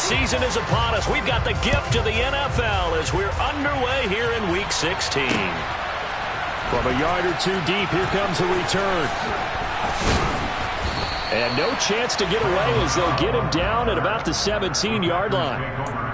season is upon us. We've got the gift of the NFL as we're underway here in Week 16. From a yard or two deep, here comes the return. And no chance to get away as they'll get him down at about the 17-yard line.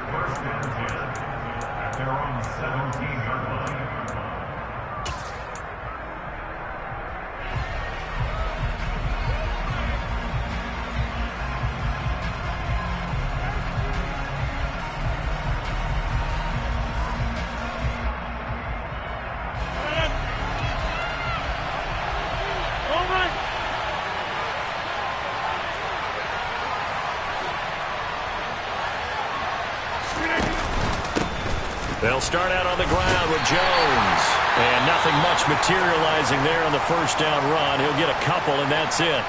They'll start out on the ground with Jones. And nothing much materializing there on the first down run. He'll get a couple, and that's it.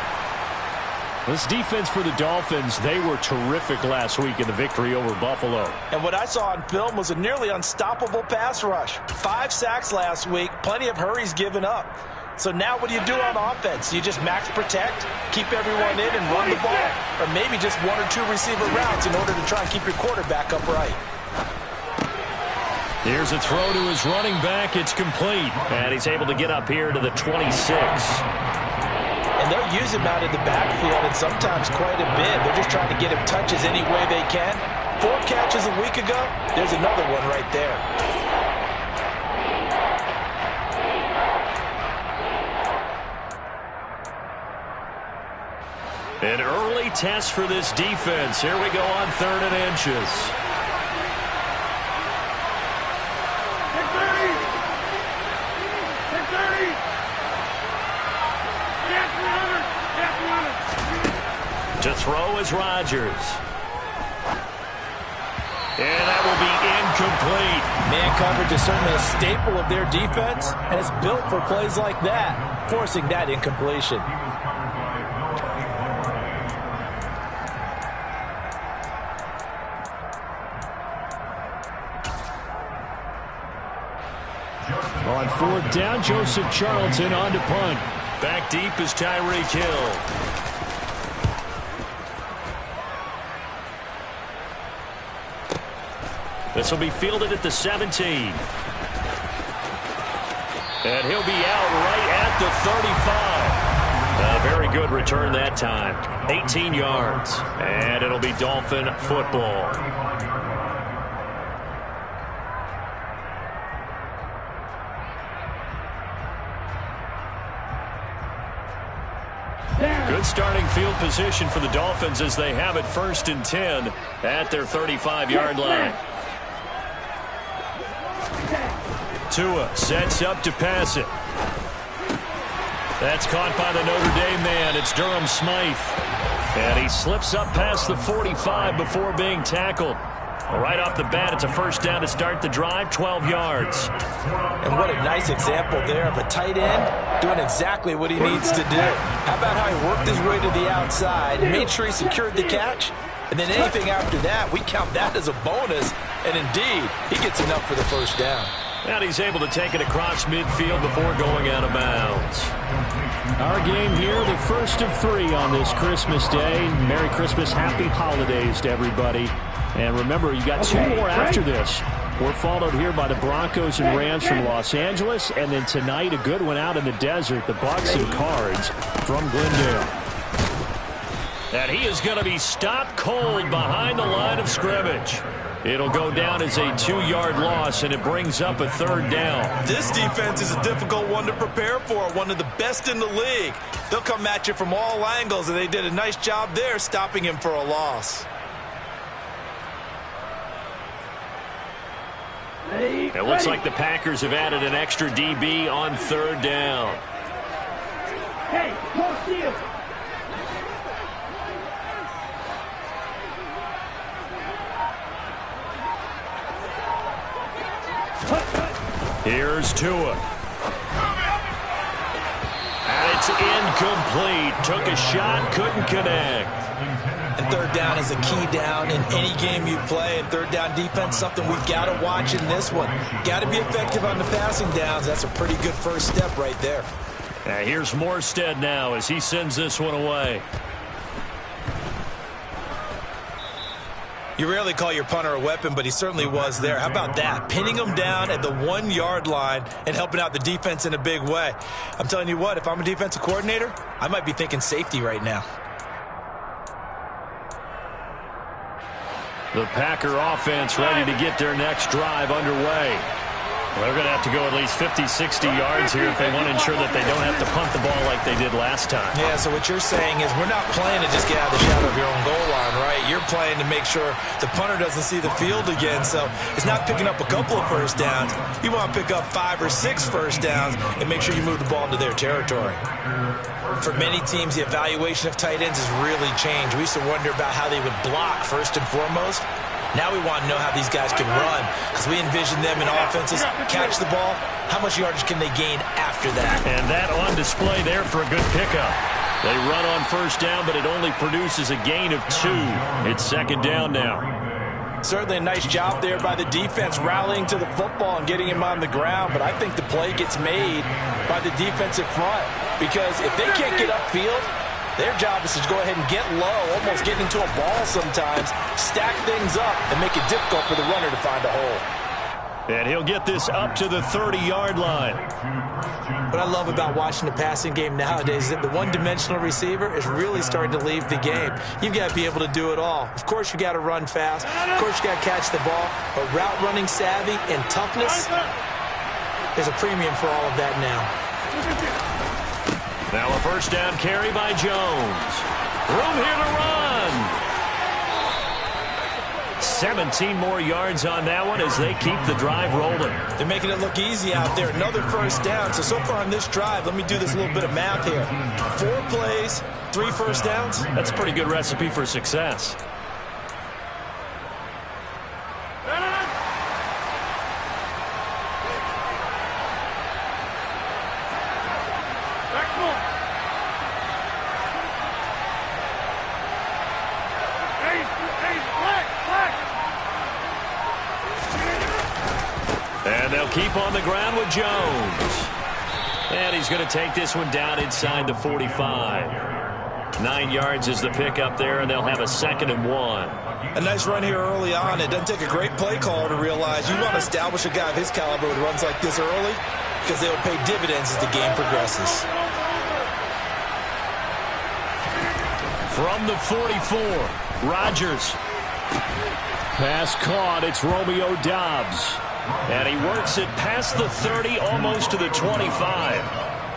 This defense for the Dolphins, they were terrific last week in the victory over Buffalo. And what I saw on film was a nearly unstoppable pass rush. 5 sacks last week, plenty of hurries given up. So now what do you do on offense? You just max protect, keep everyone in, and run the ball? Or maybe just 1 or 2 receiver routes in order to try and keep your quarterback upright. Here's a throw to his running back. It's complete. And he's able to get up here to the 26. And they'll use him out in the backfield, and sometimes quite a bit. They're just trying to get him touches any way they can. 4 catches a week ago. There's another one right there. An early test for this defense. Here we go on 3rd and inches. To throw is Rodgers. And that will be incomplete. Man coverage is certainly a staple of their defense, and it's built for plays like that, forcing that incompletion. On 4th down, Joseph Charlton on to punt. Back deep is Tyreek Hill. This will be fielded at the 17. And he'll be out right at the 35. A very good return that time. 18 yards. And it'll be Dolphin football. Good starting field position for the Dolphins as they have it 1st and 10 at their 35-yard line. Tua sets up to pass it. That's caught by the Notre Dame man. It's Durham Smythe. And he slips up past the 45 before being tackled. Right off the bat, it's a first down to start the drive, 12 yards. And what a nice example there of a tight end doing exactly what he needs to do. How about how he worked his way to the outside, made sure he secured the catch, and then anything after that, we count that as a bonus. And indeed, he gets enough for the first down. And he's able to take it across midfield before going out of bounds. Our game here, the first of 3 on this Christmas Day. Merry Christmas, happy holidays to everybody. And remember, you got 2 more after this. We're followed here by the Broncos and Rams from Los Angeles. And then tonight, a good one out in the desert, the Bucs and Cards from Glendale. And he is going to be stopped cold behind the line of scrimmage. It'll go down as a 2-yard loss, and it brings up a 3rd down. This defense is a difficult one to prepare for, one of the best in the league. They'll come at you from all angles, and they did a nice job there stopping him for a loss. It looks like the Packers have added an extra DB on 3rd down. Hey, no steal. Here's Tua. And it's incomplete. Took a shot, couldn't connect. And 3rd down is a key down in any game you play. And 3rd down defense, something we've got to watch in this one. Got to be effective on the passing downs. That's a pretty good first step right there. Here's Morstead now as he sends this one away. You rarely call your punter a weapon, but he certainly was there. How about that? Pinning him down at the 1-yard line and helping out the defense in a big way. I'm telling you what, if I'm a defensive coordinator, I might be thinking safety right now. The Packer offense ready to get their next drive underway. They're going to have to go at least 50, 60 yards here if they want to ensure that they don't have to punt the ball like they did last time. Yeah, so what you're saying is we're not playing to just get out of the shadow of your own goal line, right? You're playing to make sure the punter doesn't see the field again. So it's not picking up a couple of first downs. You want to pick up 5 or 6 first downs and make sure you move the ball into their territory. For many teams, the evaluation of tight ends has really changed. We used to wonder about how they would block first and foremost. Now we want to know how these guys can run, because we envision them in offenses catch the ball. How much yardage can they gain after that? And that on display there for a good pickup. They run on first down, but it only produces a gain of 2. It's second down now. Certainly a nice job there by the defense rallying to the football and getting him on the ground, but I think the play gets made by the defensive front, because if they can't get upfield, their job is to go ahead and get low, almost get into a ball sometimes, stack things up, and make it difficult for the runner to find a hole. And he'll get this up to the 30-yard line. What I love about watching the passing game nowadays is that the one-dimensional receiver is really starting to leave the game. You've got to be able to do it all. Of course, you got to run fast. Of course, you got to catch the ball. But route running savvy and toughness, there's a premium for all of that now. Now a first down carry by Jones. Room here to run. 17 more yards on that one as they keep the drive rolling. They're making it look easy out there. Another first down. So far on this drive, let me do this little bit of math here. 4 plays, 3 first downs. That's a pretty good recipe for success. And they'll keep on the ground with Jones. And he's going to take this one down inside the 45. 9 yards is the pickup there, and they'll have a 2nd and 1. A nice run here early on. It doesn't take a great play caller to realize you want to establish a guy of his caliber with runs like this early, because they will pay dividends as the game progresses. From the 44, Rodgers. Pass caught. It's Romeo Doubs. And he works it past the 30, almost to the 25.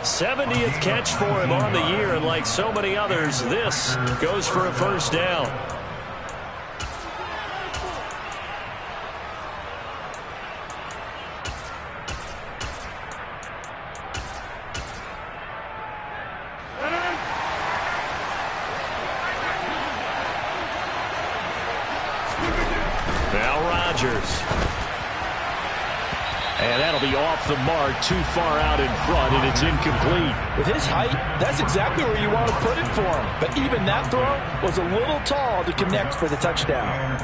70th catch for him on the year, and like so many others, this goes for a first down. Now Rodgers. And that'll be off the mark, too far out in front, and it's incomplete. With his height, that's exactly where you want to put it for him. But even that throw was a little tall to connect for the touchdown.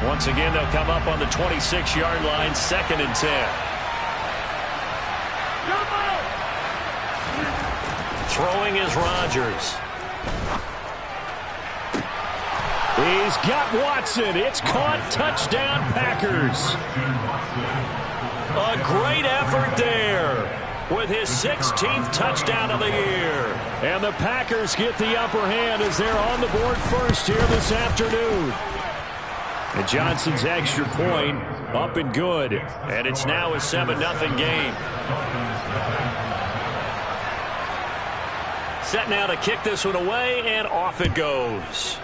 Once again, they'll come up on the 26-yard line, 2nd and 10. Throwing is Rodgers. He's got Watson. It's caught. Touchdown, Packers. A great effort there with his 16th touchdown of the year. And the Packers get the upper hand as they're on the board first here this afternoon. And Johnson's extra point up and good. And it's now a 7-0 game. Set now to kick this one away, and off it goes.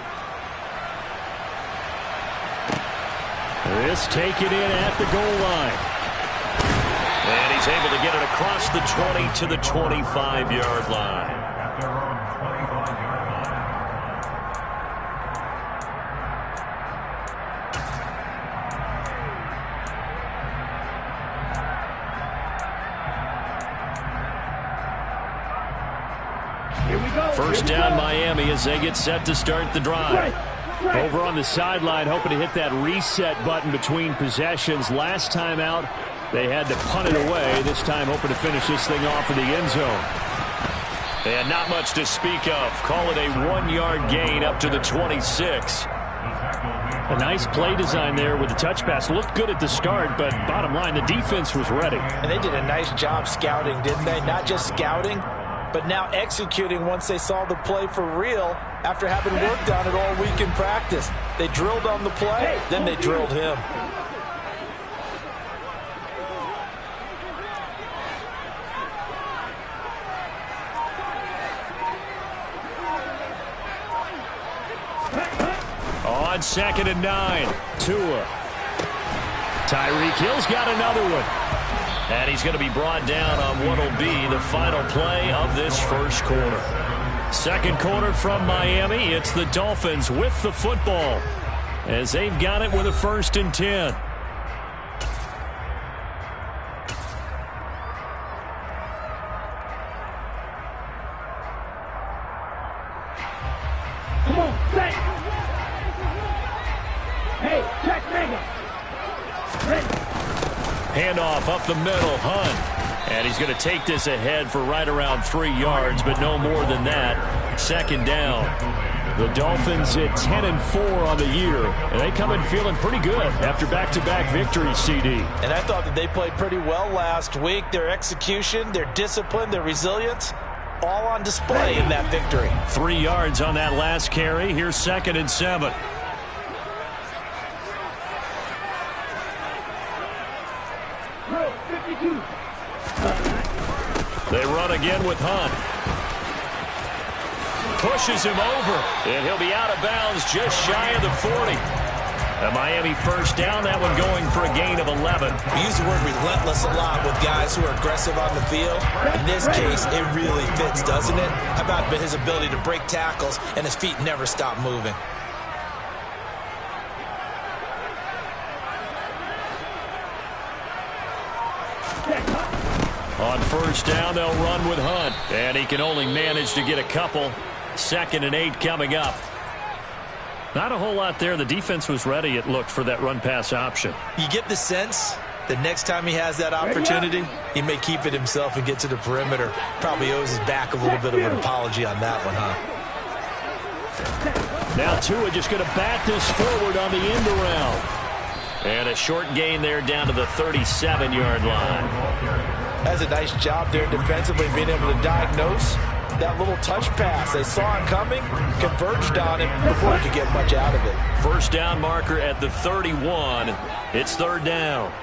This taken in at the goal line. And he's able to get it across the 20 to the 25-yard line. First down Miami as they get set to start the drive. Over on the sideline, hoping to hit that reset button between possessions. Last time out, they had to punt it away. This time, hoping to finish this thing off in the end zone. And not much to speak of. Call it a 1-yard gain up to the 26. A nice play design there with the touch pass. Looked good at the start, but bottom line, the defense was ready. And they did a nice job scouting, didn't they? Not just scouting, but now executing once they saw the play for real after having worked on it all week in practice. They drilled on the play, then they drilled him. On 2nd and 9. Tua. Tyreek Hill's got another one. And he's going to be brought down on what will be the final play of this first quarter. Second quarter from Miami. It's the Dolphins with the football as they've got it with a 1st and 10. Come on, set. Hey, check Mega. Ready. Handoff up the middle, Hunt. And he's going to take this ahead for right around 3 yards, but no more than that. 2nd down. The Dolphins at 10-4 on the year, and they come in feeling pretty good after back-to-back victories, CD. And I thought that they played pretty well last week. Their execution, their discipline, their resilience, all on display in that victory. 3 yards on that last carry. Here's 2nd and 7. They run again with Hunt. Pushes him over, and he'll be out of bounds just shy of the 40. A Miami 1st down, that one going for a gain of 11. We use the word relentless a lot with guys who are aggressive on the field. In this case, it really fits, doesn't it? How about his ability to break tackles and his feet never stop moving? On 1st down, they'll run with Hunt. And he can only manage to get a couple. 2nd and 8 coming up. Not a whole lot there. The defense was ready, it looked, for that run-pass option. You get the sense that next time he has that opportunity, he may keep it himself and get to the perimeter. Probably owes his back a little bit of an apology on that one, huh? Now Tua just going to bat this forward on the end around. And a short gain there down to the 37-yard line. That's a nice job there defensively, being able to diagnose that little touch pass. They saw it coming, converged on it before he could get much out of it. 1st down marker at the 31. It's 3rd down.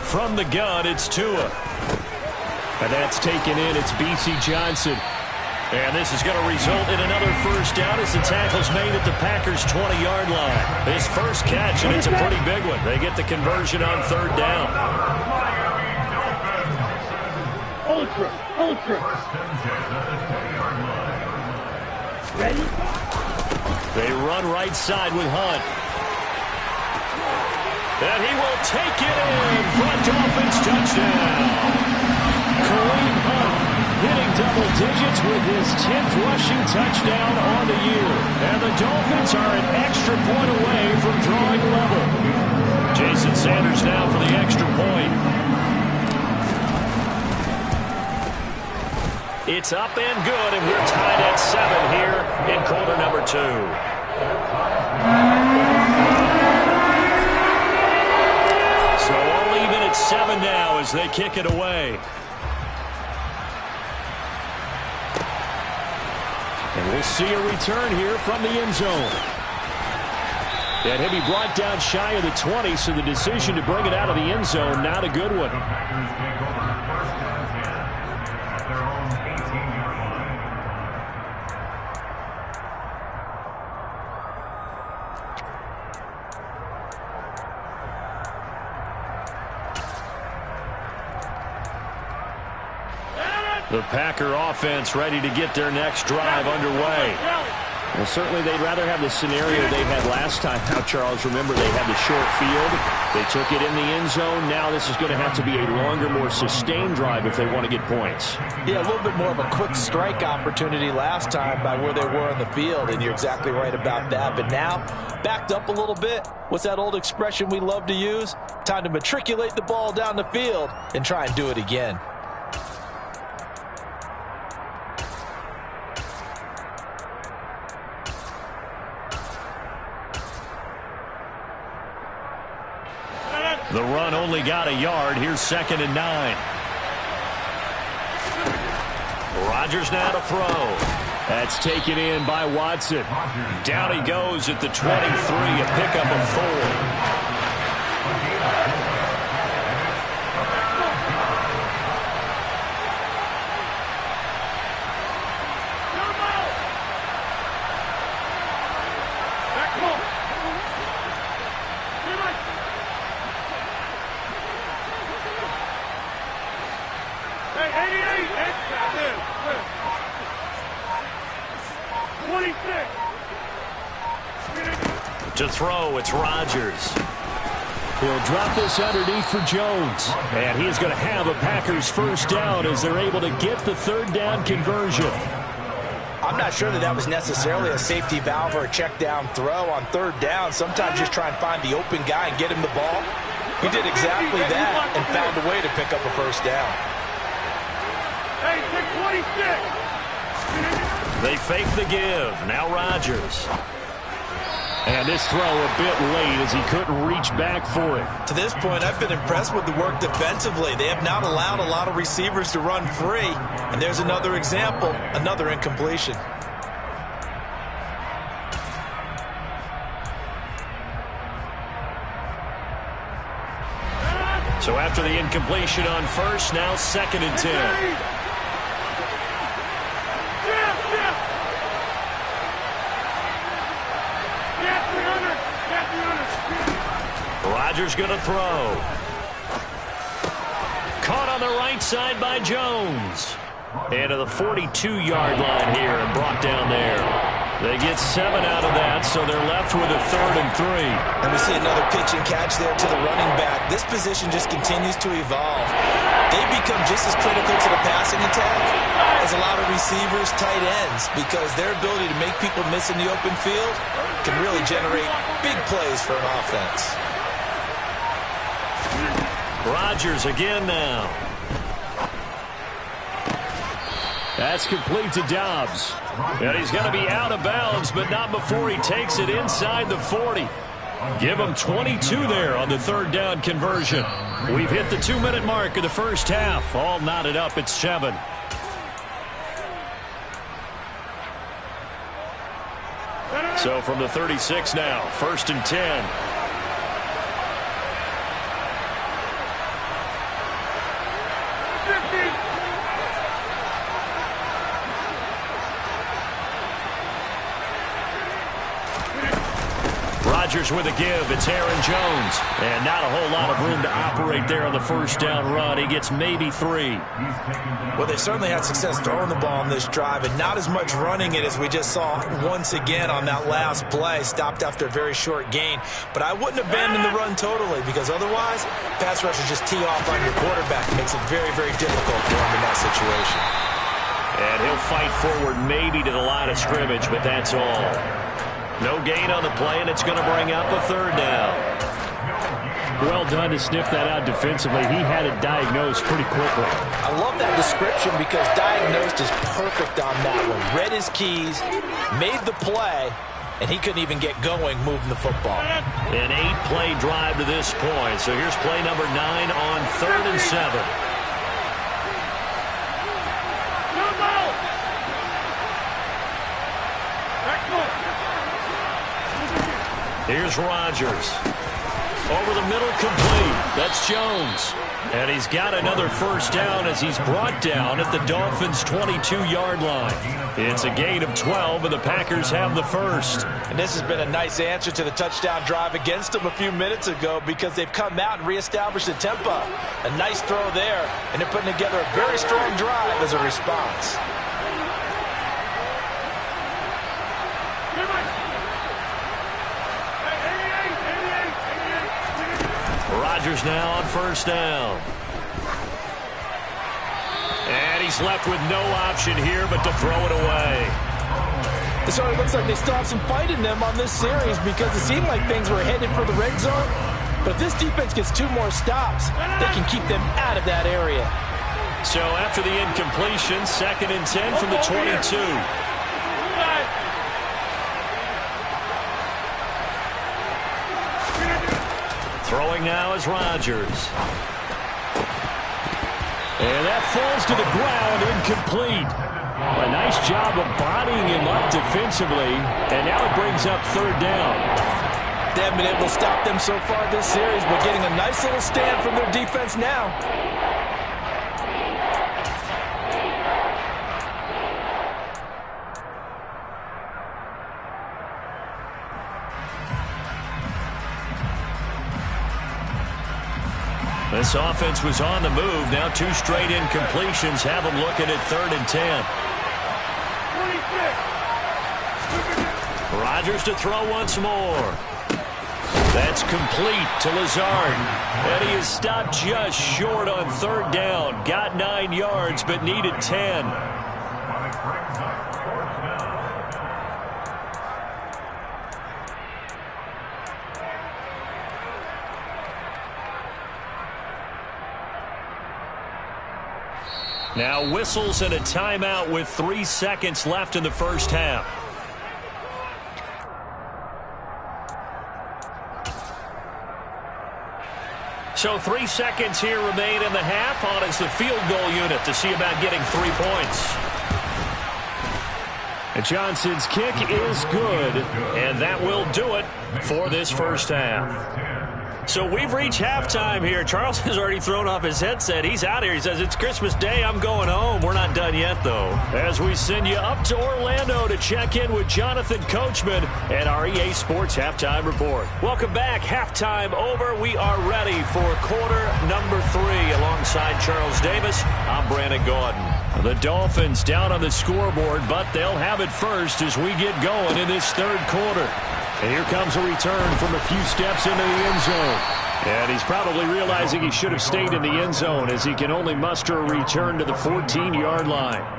From the gun, it's Tua. And that's taken in. It's B.C. Johnson. And this is going to result in another 1st down as the tackle's made at the Packers' 20-yard line. His first catch, and it's a pretty big one. They get the conversion on 3rd down. Ultra. Ready? They run right side with Hunt. And he will take it in for a Dolphins touchdown. Kareem Hunt hitting double digits with his 10th rushing touchdown on the year. And the Dolphins are an extra point away from drawing level. Jason Sanders now for the extra point. It's up and good, and we're tied at 7 here in quarter number 2. So all even at 7 now as they kick it away. And we'll see a return here from the end zone. And he'll be brought down shy of the 20, so the decision to bring it out of the end zone, not a good one. The Packer offense ready to get their next drive underway. Well, certainly they'd rather have the scenario they had last time. Now, Charles, remember they had the short field. They took it in the end zone. Now this is going to have to be a longer, more sustained drive if they want to get points. Yeah, a little bit more of a quick strike opportunity last time by where they were on the field, and you're exactly right about that. But now, backed up a little bit. What's that old expression we love to use? Time to matriculate the ball down the field and try and do it again. The run only got a yard. Here's 2nd and 9. Rodgers now to throw. That's taken in by Watson. Down he goes at the 23, a pickup of 4. To throw, it's Rodgers. He'll drop this underneath for Jones. And he's going to have a Packers first down as they're able to get the 3rd down conversion. I'm not sure that was necessarily a safety valve or a check down throw on 3rd down. Sometimes just try and find the open guy and get him the ball. He did exactly that and found a way to pick up a first down. Hey, 626. They fake the give. Now Rodgers. And this throw a bit late as he couldn't reach back for it. To this point, I've been impressed with the work defensively. They have not allowed a lot of receivers to run free. And there's another example, another incompletion. So after the incompletion on 1st, now 2nd and 10. Rodgers going to throw. Caught on the right side by Jones. And to the 42-yard line here and brought down there. They get 7 out of that, so they're left with a 3rd and 3. And we see another pitch and catch there to the running back. This position just continues to evolve. They become just as critical to the passing attack as a lot of receivers, tight ends, because their ability to make people miss in the open field can really generate big plays for an offense. Rodgers again now. That's complete to Dobbs. And he's going to be out of bounds, but not before he takes it inside the 40. Give him 22 there on the 3rd down conversion. We've hit the 2-minute mark of the first half. All knotted up at 7. So from the 36 now, 1st and 10. Rodgers with a give. It's Aaron Jones. And not a whole lot of room to operate there on the first down run. He gets maybe 3. Well, they certainly had success throwing the ball on this drive and not as much running it as we just saw once again on that last play. Stopped after a very short gain. But I wouldn't abandon the run totally because otherwise, pass rushers just tee off on your quarterback. It makes it very, very difficult for him in that situation. And he'll fight forward maybe to the line of scrimmage, but that's all. No gain on the play, and it's going to bring up a 3rd down. Well done to sniff that out defensively. He had it diagnosed pretty quickly. I love that description because diagnosed is perfect on that one. Read his keys, made the play, and he couldn't even get going moving the football. An 8-play drive to this point. So here's play number 9 on 3rd and 7. Here's Rodgers. Over the middle, complete. That's Jones. And he's got another first down as he's brought down at the Dolphins' 22-yard line. It's a gain of 12, and the Packers have the first. And this has been a nice answer to the touchdown drive against them a few minutes ago because they've come out and reestablished the tempo. A nice throw there, and they're putting together a very strong drive as a response. Rodgers now on first down. And he's left with no option here but to throw it away. It already looks like they still have some fight in them on this series because it seemed like things were headed for the red zone. But if this defense gets 2 more stops, they can keep them out of that area. So after the incompletion, 2nd and 10 from the 22. Throwing now is Rodgers. And that falls to the ground, incomplete. A nice job of bodying him up defensively, and now it brings up 3rd down. They haven't been able to stop them so far this series, but getting a nice little stand from their defense now. This offense was on the move. Now 2 straight incompletions have them looking at 3rd and 10. Rodgers to throw once more. That's complete to Lazard. And he is stopped just short on 3rd down. Got 9 yards, but needed 10. Now whistles and a timeout with 3 seconds left in the first half. So 3 seconds here remain in the half. On is the field goal unit to see about getting 3 points. And Johnson's kick is good, and that will do it for this first half. So we've reached halftime here. Charles has already thrown off his headset. He's out here. He says, it's Christmas Day. I'm going home. We're not done yet, though. As we send you up to Orlando to check in with Jonathan Coachman and our EA Sports Halftime Report. Welcome back. Halftime over. We are ready for quarter number 3. Alongside Charles Davis, I'm Brandon Gaudin. The Dolphins down on the scoreboard, but they'll have it first as we get going in this 3rd quarter. And here comes a return from a few steps into the end zone. And he's probably realizing he should have stayed in the end zone as he can only muster a return to the 14-yard line.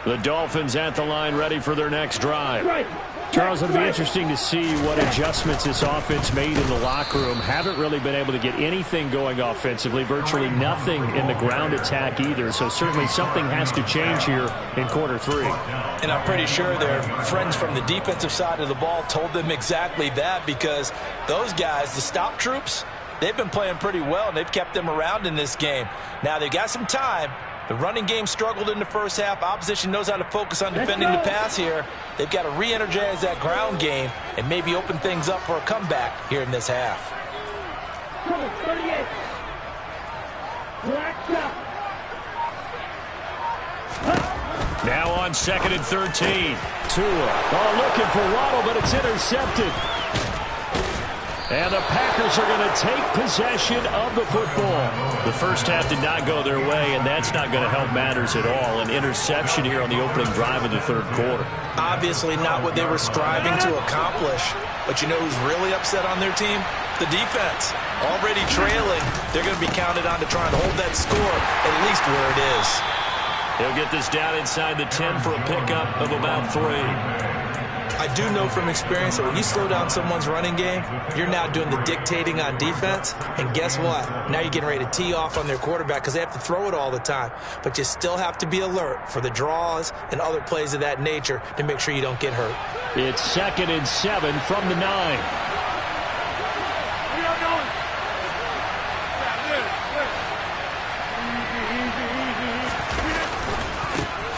The Dolphins at the line ready for their next drive. Charles, it'll be interesting to see what adjustments this offense made in the locker room. Haven't really been able to get anything going offensively, virtually nothing in the ground attack either. So certainly something has to change here in quarter 3. And I'm pretty sure their friends from the defensive side of the ball told them exactly that, because those guys, the stop troops, they've been playing pretty well, and they've kept them around in this game. Now they've got some time. The running game struggled in the first half. Opposition knows how to focus on defending the pass here. They've got to re-energize that ground game and maybe open things up for a comeback here in this half. Now on 2nd and 13. Tua looking for Waddle, but it's intercepted. And the Packers are going to take possession of the football. The first half did not go their way, and that's not going to help matters at all. An interception here on the opening drive of the 3rd quarter. Obviously not what they were striving to accomplish. But you know who's really upset on their team? The defense. Already trailing. They're going to be counted on to try and hold that score at least where it is. They'll get this down inside the 10 for a pickup of about 3. I do know from experience that when you slow down someone's running game, you're now doing the dictating on defense. And guess what? Now you're getting ready to tee off on their quarterback because they have to throw it all the time. But you still have to be alert for the draws and other plays of that nature to make sure you don't get hurt. It's 2nd and 7 from the 9.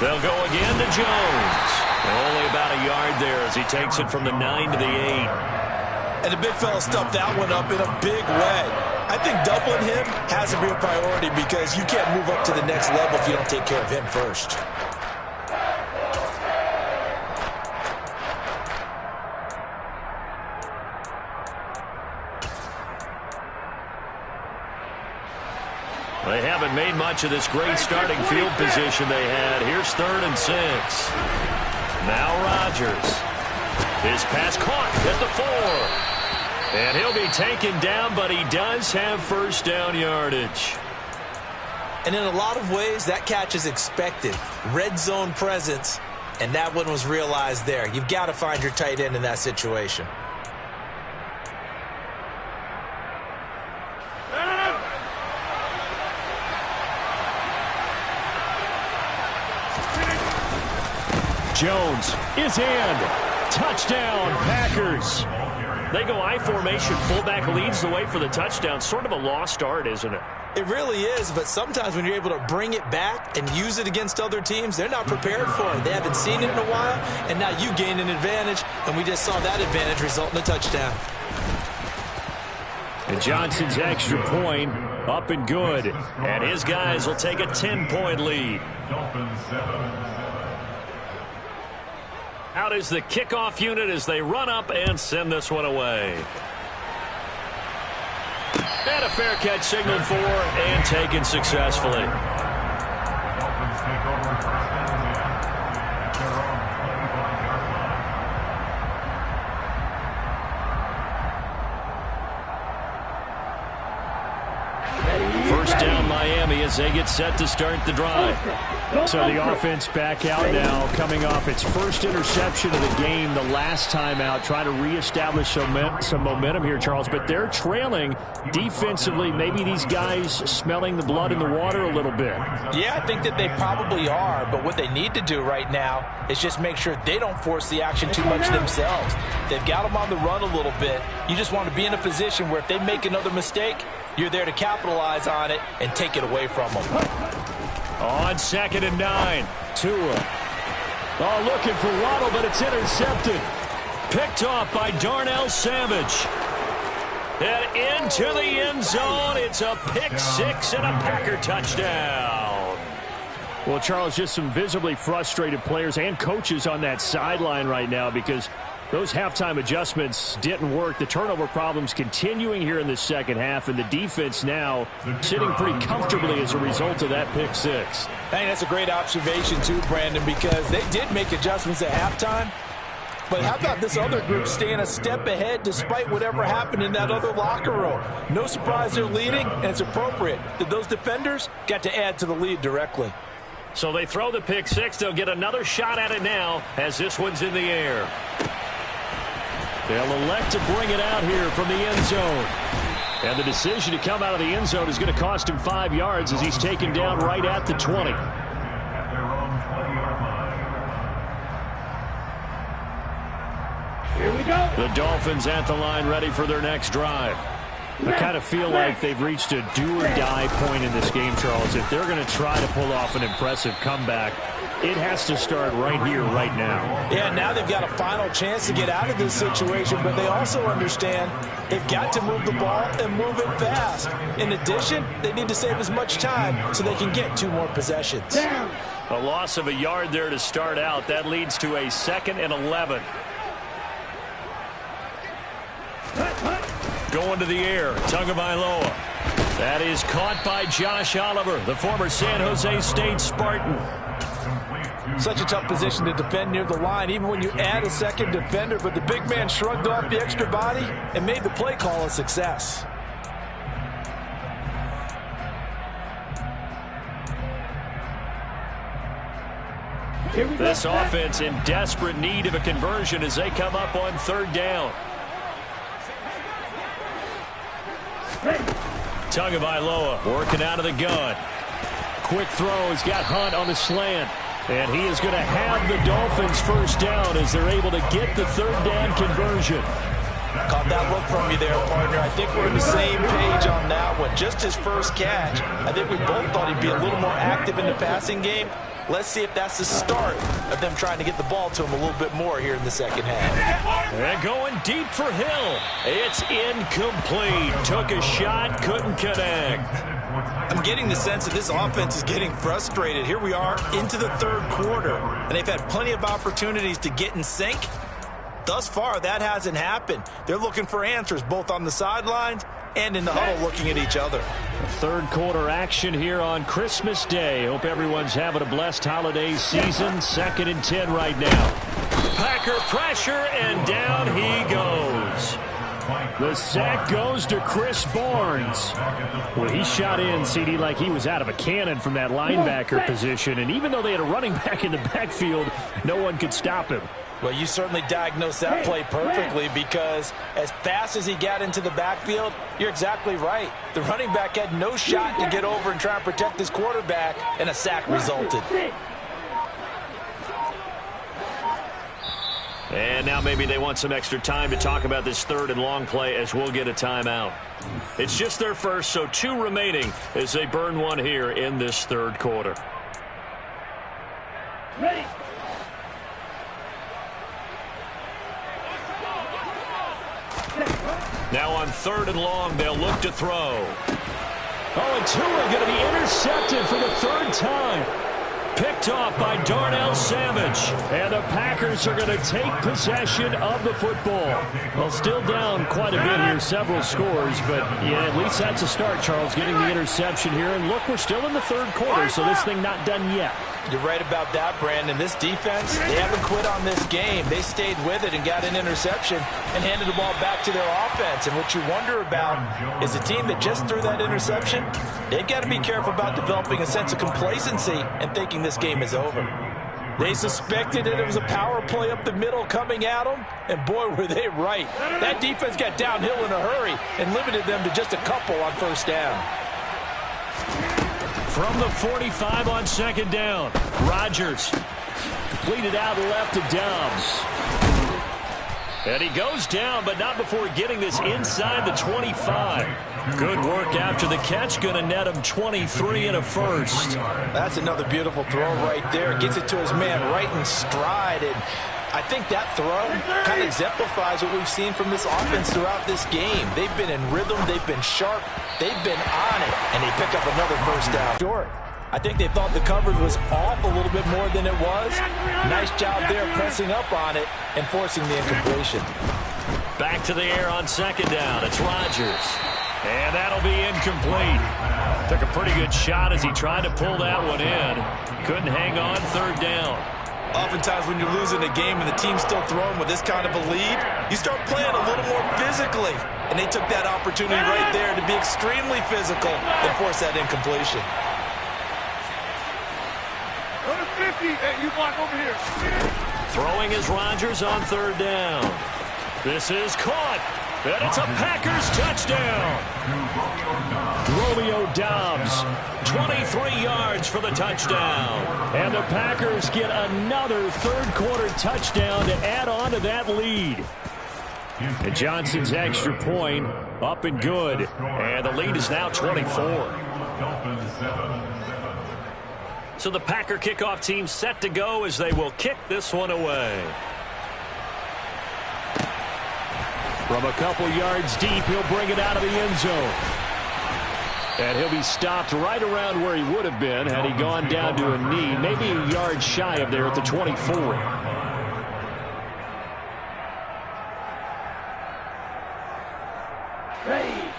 They'll go again to Jones. Only about a yard there as he takes it from the 9 to the 8. And the big fella stuffed that one up in a big way. I think doubling him has to be a priority because you can't move up to the next level if you don't take care of him first. They haven't made much of this great starting field position they had. Here's 3rd and 6. Now Rodgers. His pass caught at the 4. And he'll be taken down, but he does have first down yardage. And in a lot of ways, that catch is expected. Red zone presence, and that one was realized there. You've got to find your tight end in that situation. Jones is in. Touchdown, Packers. They go I formation. Fullback leads the way for the touchdown. Sort of a lost art, isn't it? It really is, but sometimes when you're able to bring it back and use it against other teams, they're not prepared for it. They haven't seen it in a while, and now you gain an advantage, and we just saw that advantage result in a touchdown. And Johnson's extra point up and good. And his guys will take a 10-point lead. Out is the kickoff unit as they run up and send this one away. And a fair catch signaled for and taken successfully. First down Miami as they get set to start the drive. So the offense back out now, coming off its first interception of the game the last time out, trying to reestablish some momentum here, Charles. But they're trailing defensively. Maybe these guys smelling the blood in the water a little bit. Yeah, I think that they probably are. But what they need to do right now is just make sure they don't force the action too much themselves. They've got them on the run a little bit. You just want to be in a position where if they make another mistake, you're there to capitalize on it and take it away from them. On 2nd and 9. Tua. Oh, looking for Waddle, but it's intercepted. Picked off by Darnell Savage. And into the end zone. It's a pick 6 and a Packer touchdown. Well, Charles, just some visibly frustrated players and coaches on that sideline right now because those halftime adjustments didn't work. The turnover problems continuing here in the second half, and the defense now sitting pretty comfortably as a result of that pick 6. I think that's a great observation too, Brandon, because they did make adjustments at halftime. But how about this other group staying a step ahead despite whatever happened in that other locker room? No surprise they're leading, and it's appropriate that those defenders got to add to the lead directly. So they throw the pick 6. They'll get another shot at it now as this one's in the air. They'll elect to bring it out here from the end zone. And the decision to come out of the end zone is going to cost him 5 yards as he's taken down right at the 20. Here we go. The Dolphins at the line ready for their next drive. I kind of feel like they've reached a do-or-die point in this game, Charles. If they're going to try to pull off an impressive comeback, it has to start right here, right now. Yeah, now they've got a final chance to get out of this situation, but they also understand they've got to move the ball and move it fast. In addition, they need to save as much time so they can get 2 more possessions. A loss of a yard there to start out. That leads to a 2nd and 11. Going to the air, Tagovailoa. That is caught by Josh Oliver, the former San Jose State Spartan. Such a tough position to defend near the line, even when you add a second defender, but the big man shrugged off the extra body and made the play call a success. This offense in desperate need of a conversion as they come up on 3rd down. Tagovailoa working out of the gun. Quick throw. He's got Hunt on the slant. And he is going to have the Dolphins first down as they're able to get the 3rd down conversion. Caught that look from you there, partner. I think we're on the same page on that one. Just his first catch. I think we both thought he'd be a little more active in the passing game. Let's see if that's the start of them trying to get the ball to him a little bit more here in the second half. And going deep for Hill. It's incomplete. Took a shot, couldn't connect. I'm getting the sense that this offense is getting frustrated. Here we are into the 3rd quarter, and they've had plenty of opportunities to get in sync. Thus far, that hasn't happened. They're looking for answers both on the sidelines and in the huddle looking at each other. third quarter action here on Christmas Day. Hope everyone's having a blessed holiday season. 2nd and 10 right now. Packer pressure, and down he goes. The sack goes to Chris Barnes. Well, he shot in, CD, like he was out of a cannon from that linebacker position. And even though they had a running back in the backfield, no one could stop him. Well, you certainly diagnosed that play perfectly, because as fast as he got into the backfield, you're exactly right. The running back had no shot to get over and try and protect his quarterback, and a sack resulted. And now maybe they want some extra time to talk about this 3rd and long play, as we'll get a timeout. It's just their first, so 2 remaining as they burn one here in this 3rd quarter. Ready. Now on 3rd and long, they'll look to throw. Oh, and Tua going to be intercepted for the 3rd time. Picked off by Darnell Savage. And the Packers are going to take possession of the football. Well, still down quite a bit here, several scores, but yeah, at least that's a start, Charles, getting the interception here. And look, we're still in the 3rd quarter, so this thing not done yet. You're right about that, Brandon. This defense, they haven't quit on this game. They stayed with it and got an interception and handed the ball back to their offense. And what you wonder about is a team that just threw that interception, they've got to be careful about developing a sense of complacency and thinking this game is over. They suspected that it was a power play up the middle coming at them, and boy, were they right. That defense got downhill in a hurry and limited them to just a couple on 1st down. From the 45 on 2nd down, Rodgers completed out left to Dobbs. And he goes down, but not before getting this inside the 25. Good work after the catch, going to net him 23 and a first. That's another beautiful throw right there. Gets it to his man right in stride, and I think that throw kind of exemplifies what we've seen from this offense throughout this game. They've been in rhythm, they've been sharp, they've been on it, and they pick up another 1st down. Short. I think they thought the coverage was off a little bit more than it was. Nice job there pressing up on it and forcing the incompletion. Back to the air on 2nd down. It's Rodgers. And that'll be incomplete. Took a pretty good shot as he tried to pull that one in. Couldn't hang on 3rd down. Oftentimes when you're losing a game and the team's still throwing with this kind of a lead, you start playing a little more physically. And they took that opportunity right there to be extremely physical and force that incompletion. 50. Hey, you block over here. Throwing is Rodgers on 3rd down. This is caught. And it's a Packers touchdown. Romeo Dobbs, 23 yards for the touchdown. and the Packers get another 3rd quarter touchdown to add on to that lead. And Johnson's extra point up and good, and the lead is now 24. So the Packer kickoff team set to go as they will kick this one away. From a couple yards deep, he'll bring it out of the end zone. And he'll be stopped right around where he would have been had he gone down to a knee, maybe a yard shy of there at the 24.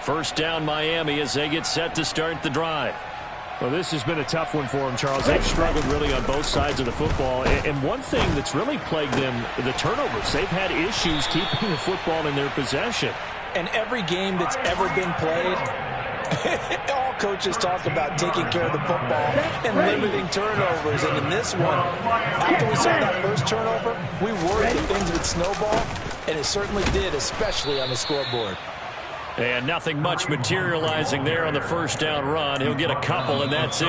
First down Miami as they get set to start the drive. Well, this has been a tough one for them, Charles. They've struggled really on both sides of the football. And one thing that's really plagued them, the turnovers. They've had issues keeping the football in their possession. And every game that's ever been played, all coaches talk about taking care of the football and limiting turnovers. And in this one, after we saw that first turnover, we worried that things would snowball, and it certainly did, especially on the scoreboard. And nothing much materializing there on the first down run. He'll get a couple, and that's it.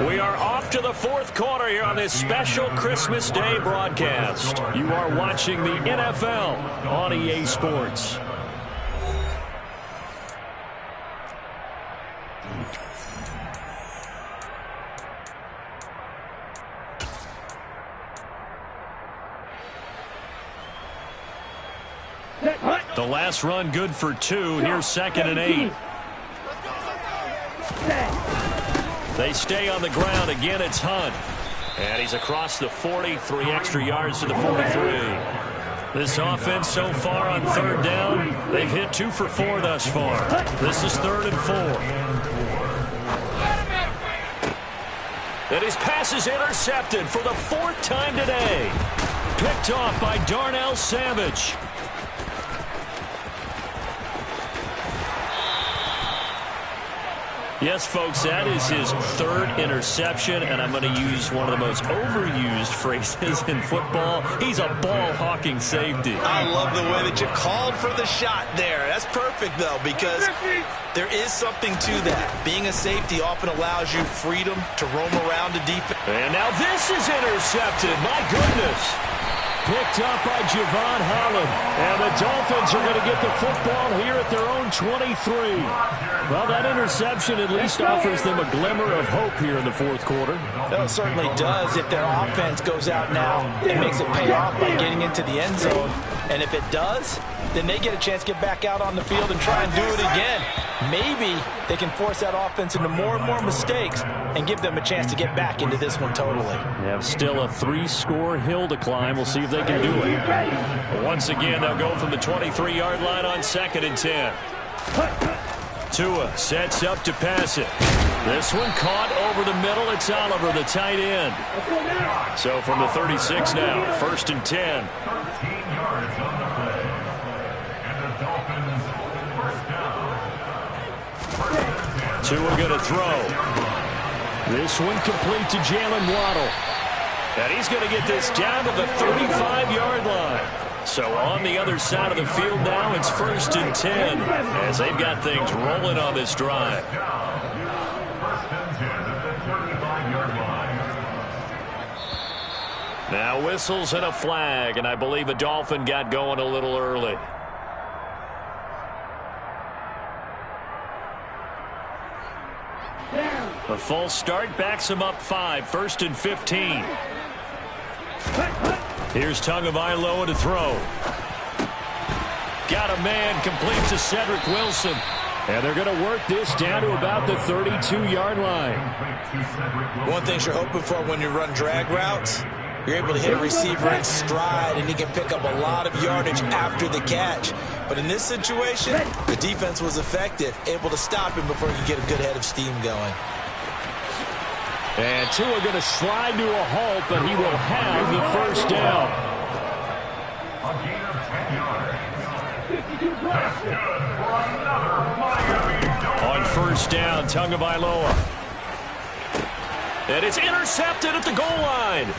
We are off to the 4th quarter here on this special Christmas Day broadcast. You are watching the NFL on EA Sports. The last run good for 2. Here's 2nd and 8. They stay on the ground. Again, it's Hunt. And he's across the 40. 3 extra yards to the 43. This offense so far on third down, they've hit 2 for 4 thus far. This is 3rd and 4. And his pass is intercepted for the 4th time today. Picked off by Darnell Savage. Yes, folks, that is his 3rd interception, and I'm going to use one of the most overused phrases in football. He's a ball-hawking safety. I love the way that you called for the shot there. That's perfect, though, because there is something to that. Being a safety often allows you freedom to roam around the defense. And now this is intercepted. My goodness. Picked up by Javon Holland. And the Dolphins are going to get the football here at their own 23. Well, that interception at least offers them a glimmer of hope here in the 4th quarter. Well, it certainly does if their offense goes out now and makes it pay off by getting into the end zone. And if it does, then they get a chance to get back out on the field and try and do it again. Maybe they can force that offense into more and more mistakes and give them a chance to get back into this one totally. They have still a 3-score hill to climb. We'll see if they can do it. Once again, they'll go from the 23-yard line on 2nd and 10. Tua sets up to pass it. This one caught over the middle. It's Oliver, the tight end. So from the 36 now, 1st and 10. Tua going to throw. This one complete to Jalen Waddle. And he's going to get this down to the 35-yard line. So on the other side of the field now, it's 1st and 10 as they've got things rolling on this drive. Now whistles and a flag, and I believe a Dolphin got going a little early. A false start backs him up 5, 1st and 15. Here's Tagovailoa to throw. Got a man complete to Cedric Wilson. And they're going to work this down to about the 32-yard line. One thing you're hoping for when you run drag routes, you're able to hit a receiver in stride, and he can pick up a lot of yardage after the catch. But in this situation, the defense was effective, able to stop him before he could get a good head of steam going. And Tua going to slide to a halt, but he will have the 1st down. A gain of 10 yards. That's good for another Miami Dolphins. On 1st down, Tagovailoa. And it's intercepted at the goal line.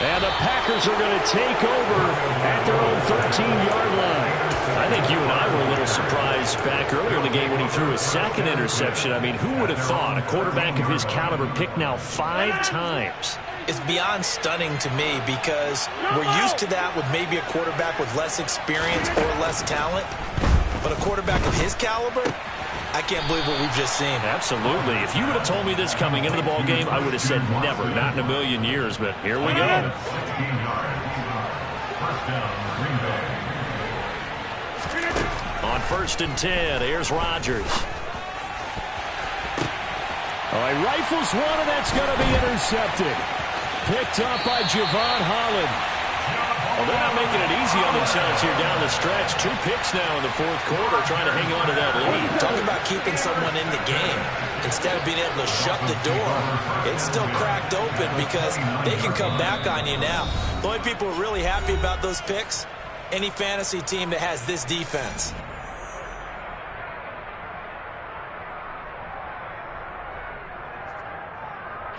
And the Packers are going to take over at their own 13-yard line. I think you and I were a little surprised back earlier in the game when he threw his 2nd interception. I mean, who would have thought a quarterback of his caliber picked now 5 times? It's beyond stunning to me because we're used to that with maybe a quarterback with less experience or less talent. But a quarterback of his caliber, I can't believe what we've just seen. Absolutely. If you would have told me this coming into the ball game, I would have said never, not in a million years. But here we go. On 1st and 10, here's Rodgers. Oh, he rifles one, and that's going to be intercepted. Picked up by Javon Holland. Well, they're not making it easy on themselves here down the stretch. 2 picks now in the 4th quarter, trying to hang on to that lead. Talk about keeping someone in the game. Instead of being able to shut the door, it's still cracked open because they can come back on you now. The only people who are really happy about those picks, any fantasy team that has this defense.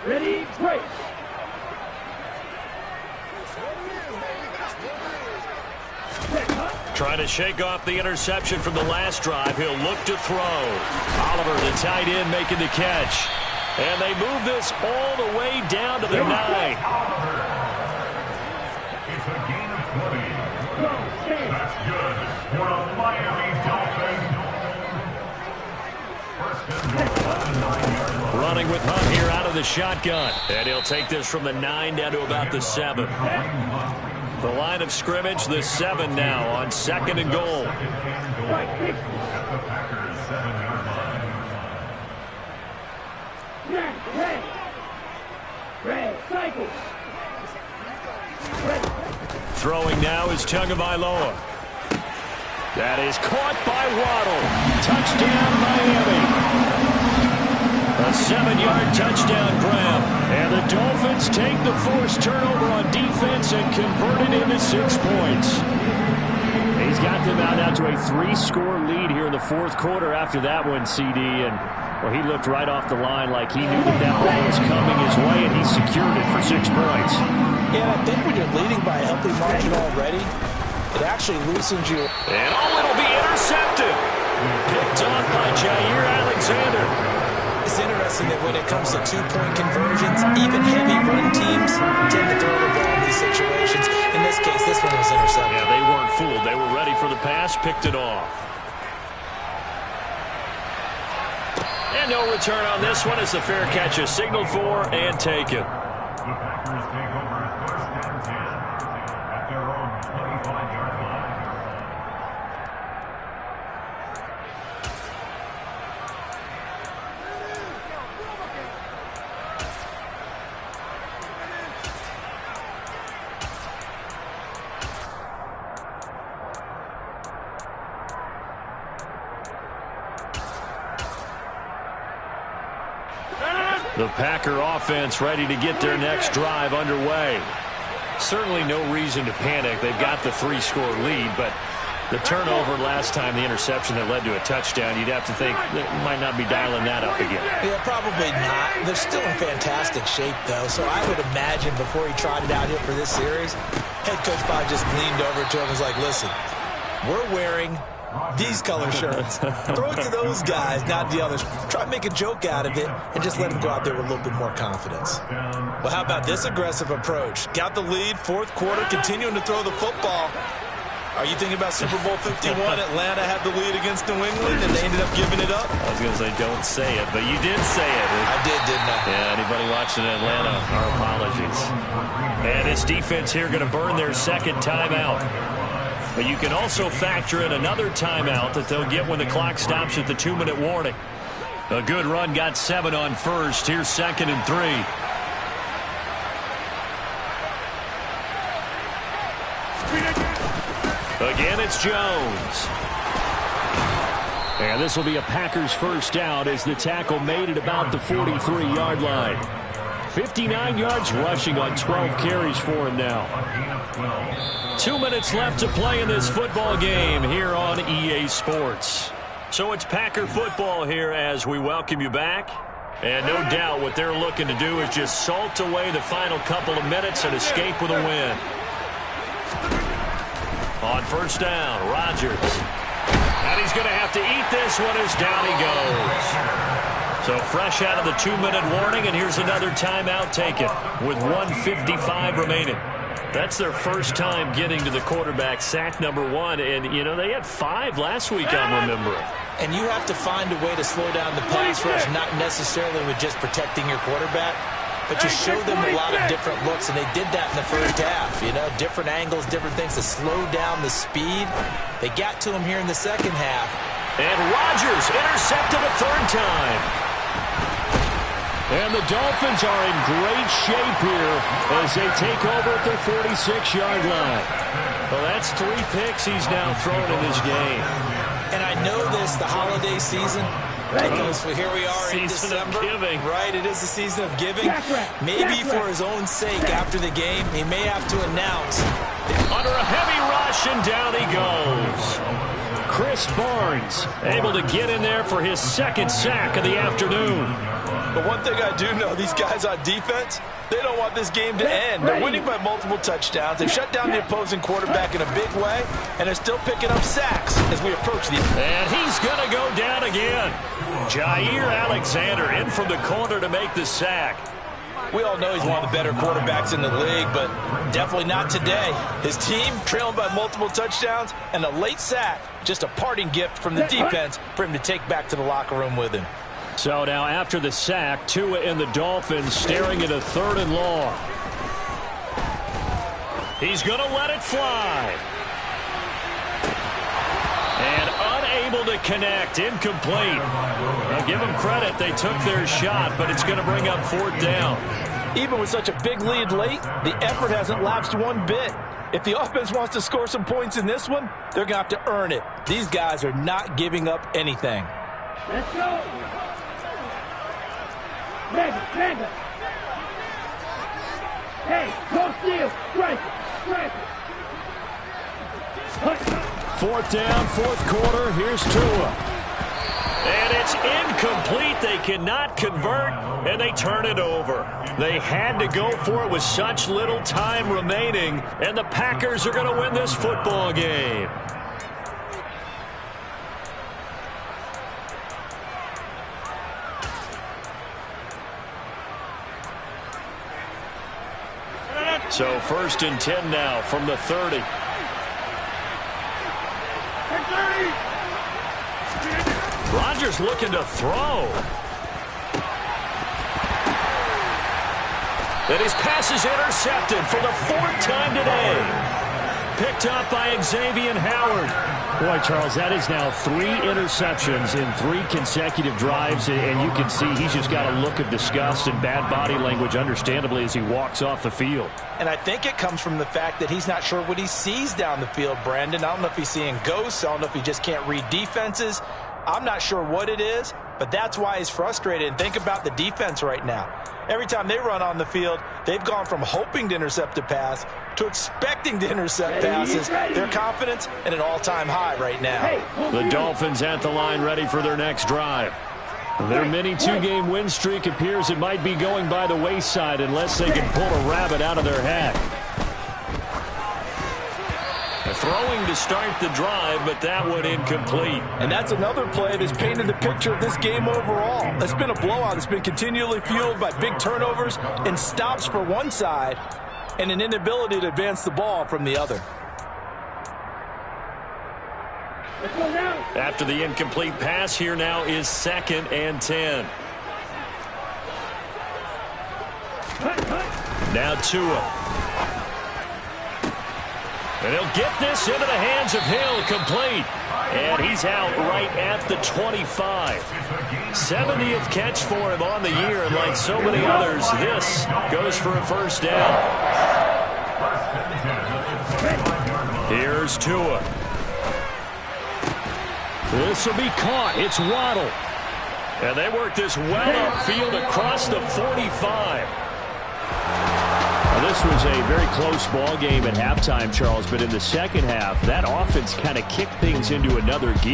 Ready, break. Trying to shake off the interception from the last drive. He'll look to throw. Oliver, the tight end, making the catch. And they move this all the way down to the 9. It's a gain of 20. That's good for the Miami Dolphins. First and 9-yard line. Running with Hunt here out of the shotgun. And he'll take this from the 9 down to about the 7. The line of scrimmage, the 7 now on 2nd and goal. Red cycle. Red. Throwing now is Tagovailoa. That is caught by Waddle. Touchdown, Miami. A 7-yard touchdown grab. And the Dolphins take the forced turnover on defense and convert it into 6 points. He's got them out to a 3-score lead here in the fourth quarter after that one, CD. And well, he looked right off the line like he knew that ball was coming his way, and he secured it for 6 points. Yeah, I think when you're leading by a healthy margin already, it actually loosens you. And it'll be intercepted. Picked off by Jair Alexander. It's interesting that when it comes to 2-point conversions, even heavy run teams tend to throw the ball in these situations. In this case, this one was intercepted. Yeah, they weren't fooled. They were ready for the pass, picked it off. And no return on this one as the fair catch is signaled for and taken. The Packers take over at 1st and 10 at their own 25-yard line. The Packer offense ready to get their next drive underway. Certainly no reason to panic. They've got the 3-score lead, but the turnover last time, the interception that led to a touchdown, you'd have to think they might not be dialing that up again. Yeah, probably not. They're still in fantastic shape, though, so I would imagine before he trotted out here for this series, head coach probably just leaned over to him and was like, listen, we're wearing these color shirts. Throw it to those guys, not the others. Try to make a joke out of it and just let them go out there with a little bit more confidence. Well, how about this aggressive approach? Got the lead, fourth quarter, continuing to throw the football. Are you thinking about Super Bowl 51? Atlanta had the lead against New England, and they ended up giving it up? I was going to say, don't say it, but you did say it. I did, didn't I? Yeah, anybody watching Atlanta, our apologies. And this defense here going to burn their second timeout. But you can also factor in another timeout that they'll get when the clock stops at the 2-minute warning. A good run got 7 on first. Here's 2nd and 3. Again, it's Jones. And this will be a Packers first down as the tackle made at about the 43-yard line. 59 yards rushing on 12 carries for him now. 2 minutes left to play in this football game here on EA Sports. So it's Packer football here as we welcome you back. And no doubt what they're looking to do is just salt away the final couple of minutes and escape with a win. On first down, Rodgers. And he's going to have to eat this one as down he goes. So fresh out of the 2-minute warning, and here's another timeout taken with 1:55 remaining. That's their first time getting to the quarterback, sack number 1. And, you know, they had 5 last week, I'm remembering. And you have to find a way to slow down the pass rush, not necessarily with just protecting your quarterback, but you show them a lot of different looks, and they did that in the first half. You know, different angles, different things to slow down the speed. They got to him here in the second half. And Rodgers intercepted a third time. And the Dolphins are in great shape here as they take over at their 46-yard line. Well, that's 3 picks he's now thrown in this game. And I know this, the holiday season, because here we are in December. Giving. Right, it is the season of giving. Maybe for his own sake after the game, he may have to announce. Under a heavy rush, and down he goes. Chris Barnes able to get in there for his second sack of the afternoon. But one thing I do know, these guys on defense, they don't want this game to end. They're winning by multiple touchdowns. They've shut down the opposing quarterback in a big way, and they're still picking up sacks as we approach the... And he's going to go down again. Jair Alexander in from the corner to make the sack. We all know he's one of the better quarterbacks in the league, but definitely not today. His team trailing by multiple touchdowns, and a late sack, just a parting gift from the defense for him to take back to the locker room with him. So now after the sack, Tua and the Dolphins staring at a 3rd and long. He's going to let it fly. And unable to connect, incomplete. Now give them credit, they took their shot, but it's going to bring up 4th down. Even with such a big lead late, the effort hasn't lapsed one bit. If the offense wants to score some points in this one, they're going to have to earn it. These guys are not giving up anything. Let's go. Mega. Hey, go steal. Strike it. Fourth down, fourth quarter. Here's Tua. And it's incomplete. They cannot convert, and they turn it over. They had to go for it with such little time remaining, and the Packers are going to win this football game. So 1st and 10 now from the 30. Rodgers looking to throw. And his pass is intercepted for the 4th time today. Picked up by Xavier Howard. Boy, Charles, that is now 3 interceptions in 3 consecutive drives, and you can see he's just got a look of disgust and bad body language, understandably, as he walks off the field. And I think it comes from the fact that he's not sure what he sees down the field, Brandon. I don't know if he's seeing ghosts. I don't know if he just can't read defenses. I'm not sure what it is, but that's why he's frustrated. And think about the defense right now. Every time they run on the field, they've gone from hoping to intercept a pass to expecting to intercept passes. Their confidence at an all-time high right now. The Dolphins at the line, ready for their next drive. Their mini 2-game win streak appears it might be going by the wayside unless they can pull a rabbit out of their hat. Throwing to start the drive, but that one incomplete. And that's another play that's painted the picture of this game overall. It's been a blowout. It's been continually fueled by big turnovers and stops for one side and an inability to advance the ball from the other. After the incomplete pass, here now is 2nd and 10. Now Tua. And he'll get this into the hands of Hill, complete. And he's out right at the 25. 70th catch for him on the year, and like so many others, this goes for a 1st down. Here's Tua. This will be caught. It's Waddle. And they work this well upfield across the 45. This was a very close ball game at halftime, Charles, but in the second half, that offense kind of kicked things into another gear.